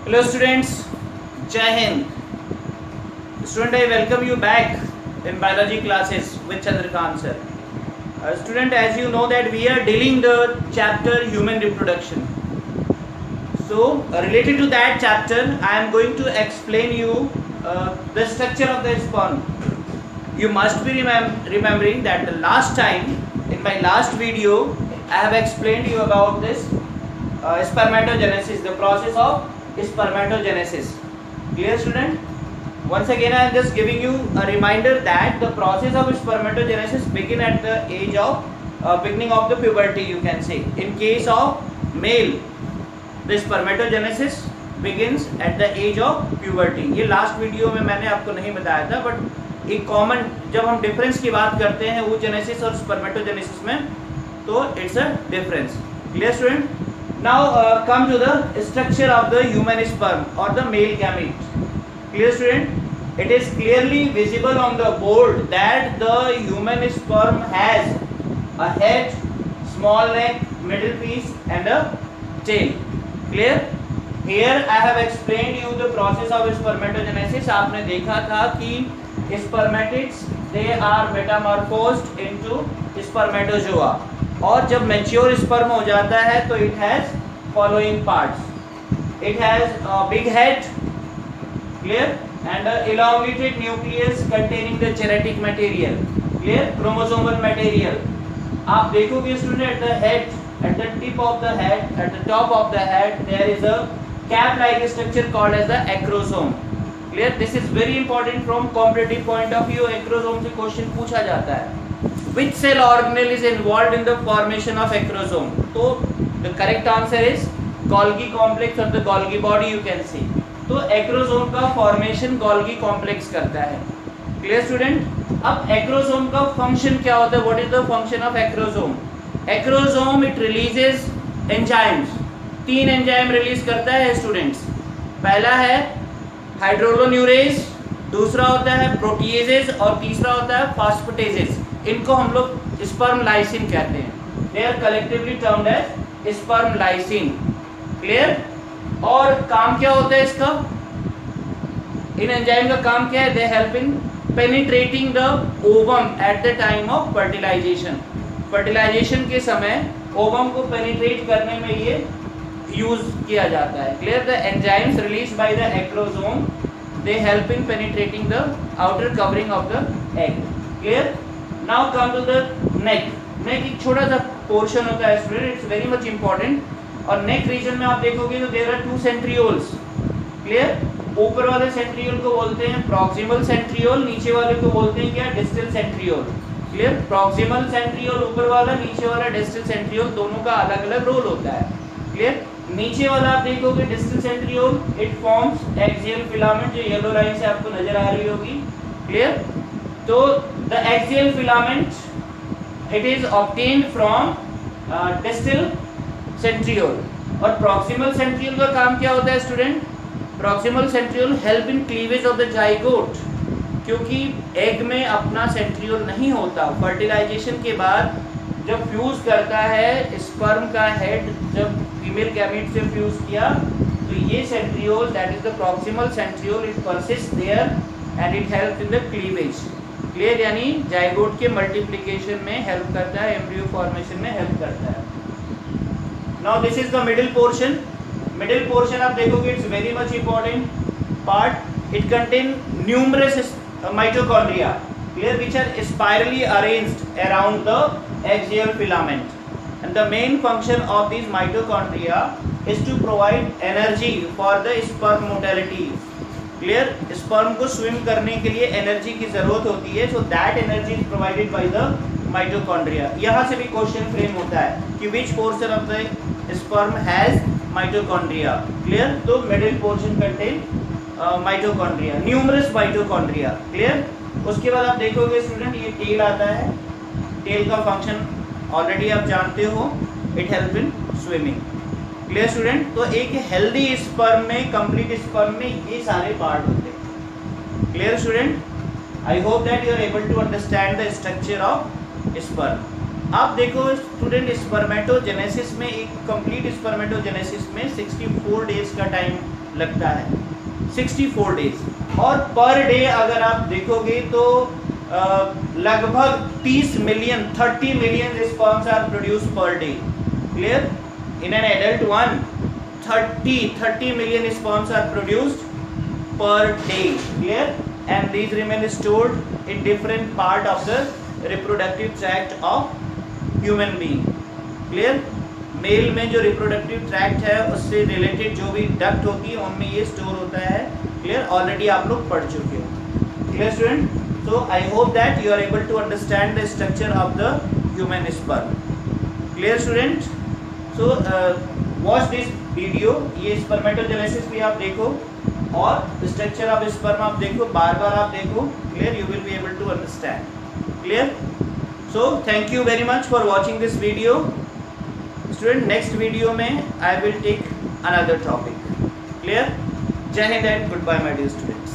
Hello students, Jai Hind. Student, I welcome you back in biology classes with Chandrakant sir. Student, as you know that we are dealing the chapter human reproduction. So related to that chapter, I am going to explain you the structure of the sperm. You must be remembering that the last time in my last video I have explained you about this spermatogenesis, the process of spermatogenesis. Clear student? Once again I am just giving you a reminder that the process of spermatogenesis begin at the age of beginning of the puberty, you can say. In case of male, the spermatogenesis begins at the age of puberty. ये last video में मैंने आपको नहीं बताया था, but एक common जब हम डिफरेंस की बात करते हैं oogenesis और spermatogenesis में, तो it's a difference. Clear student? Now come to the structure of the human sperm or the male gamete. Clear student? It is clearly visible on the board that the human sperm has a head, small neck, middle piece and a tail. Clear? Here I have explained you the process of spermatogenesis. आपने देखा था कि spermatids they are metamorphosed into spermatozoa. और जब mature sperm हो जाता है तो it has following parts. It has big head, clear, and elongated nucleus containing the genetic material, clear, chromosomal material. आप देखोगे student at the head, at the tip of the head, at the top of the head there is a cap like structure called as the acrosome. Clear? This is very important from competitive point of view. acrosome से question पूछा जाता है. Which cell organelle is involved in the formation of acrosome? So the correct answer is Golgi complex or the Golgi body, you can see. तो acrosome का formation Golgi complex करता है. Clear student? अब acrosome का function क्या होता है? What is the function of acrosome? Acrosome it releases enzymes. 3 enzyme release करता है स्टूडेंट्स. पहला है हाइड्रोलोन्यूरेज, दूसरा होता है प्रोटीएजेस और तीसरा होता है फास्फेटेजेस. इनको हम लोग स्पर्म लाइसिन कहते हैं. They are collectively termed as sperm lysin. Clear? और काम क्या होता है इसका? इन एंजाइम का काम क्या है? They help in penetrating the ovum at the time of fertilisation. Fertilisation के समय ओवम को पेनिट्रेट करने में ये यूज किया जाता है. Clear? The enzymes release by the acrosome they help in penetrating the outer covering of the egg. Clear? Now come to the neck. Neck एक छोटा सा पोर्शन होता है student, it's very much important. और neck reason में आप देखोगे तो देयर आर 2 सेंट्रियोल्स. क्लियर? ऊपर वाले सेंट्रियोल को बोलते हैं प्रॉक्सिमल सेंट्रियोल, नीचे वाले को बोलते हैं क्या? Distal centriole. Clear? Proximal centriole ऊपर वाला, नीचे वाला डिस्टल सेंट्रियोल, दोनों का अलग अलग रोल होता है. क्लियर? नीचे वाला आप देखोगे distal centriole, it forms axial filament, जो येलो लाइन से आपको नजर आ रही होगी. क्लियर? तो the axial filament it is obtained from distal centriole. और प्रॉक्सिमल सेंट्रियोल का काम क्या होता है student? Proximal centriole help in cleavage of the zygote. क्योंकि एग में अपना सेंट्रियोल नहीं होता, फर्टिलाइजेशन के बाद जब फ्यूज करता है स्पर्म का हेड, जब फीमेल गैमेट से फ्यूज किया तो ये centriole that is the proximal centriole it persist there and it help in the cleavage. Clear? यानी जाइगोट के मल्टीप्लिकेशन में हेल्प करता है, एम्ब्रियो फॉर्मेशन में हेल्प करता है. Now this is the middle portion. Middle portion आप देखोगे it's very much important part. It contain numerous mitochondria, clear, which are spirally arranged around the axial filament, and the main function of these mitochondria is to provide energy for the sperm motility. Clear? sperm को swim करने के लिए energy की जरूरत होती है, so that energy is provided by the mitochondria. यहाँ से भी क्वेश्चन फ्रेम होता है कि which portion of the sperm has mitochondria. Clear? तो middle portion contain mitochondria, numerous mitochondria. Clear? उसके बाद आप देखोगे स्टूडेंट ये टेल आता है. टेल का फंक्शन ऑलरेडी आप जानते हो, it help in swimming. Clear student? तो एक हेल्दी स्पर्म में, कंप्लीट स्पर्म में ये सारे पार्ट होते हैं. Clear student? I hope that you are able to understand the structure of sperm. आप देखो स्टूडेंट स्पर्मेटोजेनेसिस में, एक कंप्लीट स्पर्मेटोजेनेसिस में 64 डेज का टाइम लगता है, 64 डेज। और पर डे अगर आप देखोगे तो लगभग 30 million 30 million sperms are produce per day. Clear? In an adult one 30 million sperms are produced per day. Clear? And these remain stored in different part of the reproductive tract of human being. Clear? Male में जो reproductive tract है उससे related जो भी duct होती है उनमें ये स्टोर होता है। क्लियर? ऑलरेडी आप लोग पढ़ चुके हो। Clear student? So I hope that you are able to understand the structure of the human sperm. Clear student? So watch this video. ये स्पर्मेटोजेनेसिस भी आप देखो और स्ट्रक्चर ऑफ स्पर्म आप देखो, बार बार आप देखो। Clear? You will be able to understand. Clear? So thank you very much for watching this video student. Next video में I will take another topic. Clear? Jai Hind and goodbye my dear students.